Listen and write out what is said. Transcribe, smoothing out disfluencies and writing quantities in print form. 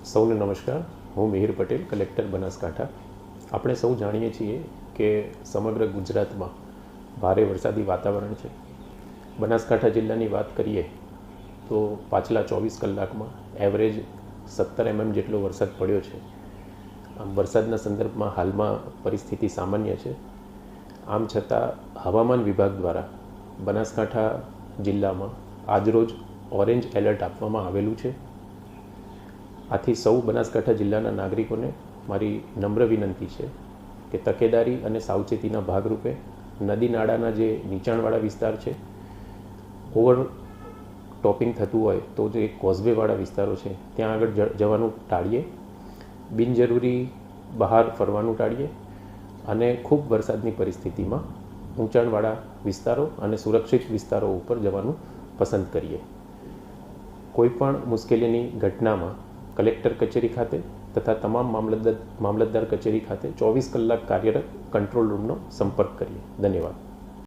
સૌને નમસ્કાર. હું મિહિર પટેલ, કલેક્ટર બનાસકાંઠા. આપણે સૌ જાણીએ છીએ કે સમગ્ર ગુજરાતમાં ભારે વરસાદી વાતાવરણ છે. બનાસકાંઠા જિલ્લાની વાત કરીએ તો પાછલા 24 કલાકમાં એવરેજ 17 mm જેટલો વરસાદ પડ્યો છે. આમ વરસાદના સંદર્ભમાં હાલમાં પરિસ્થિતિ સામાન્ય છે. આમ છતાં હવામાન વિભાગ દ્વારા બનાસકાંઠા જિલ્લામાં આજરોજ ઓરેન્જ એલર્ટ આપવામાં આવેલું છે. આથી સૌ બનાસકાંઠા જિલ્લાના નાગરિકોને મારી નમ્ર વિનંતી છે કે તકેદારી અને સાવચેતીના ભાગરૂપે નદી નાળાના જે નીચાણવાળા વિસ્તાર છે, ઓવર ટોપિંગ થતું હોય તો જે કોઝવેવાળા વિસ્તારો છે ત્યાં આગળ જવાનું ટાળીએ, બિનજરૂરી બહાર ફરવાનું ટાળીએ અને ખૂબ વરસાદની પરિસ્થિતિમાં ઊંચાણવાળા વિસ્તારો અને સુરક્ષિત વિસ્તારો ઉપર જવાનું પસંદ કરીએ. કોઈપણ મુશ્કેલીની ઘટનામાં કલેક્ટર કચેરી ખાતે તથા તમામ મામલતદાર કચેરી ખાતે 24 કલાક કાર્યરત કંટ્રોલ રૂમનો સંપર્ક કરીએ. ધન્યવાદ.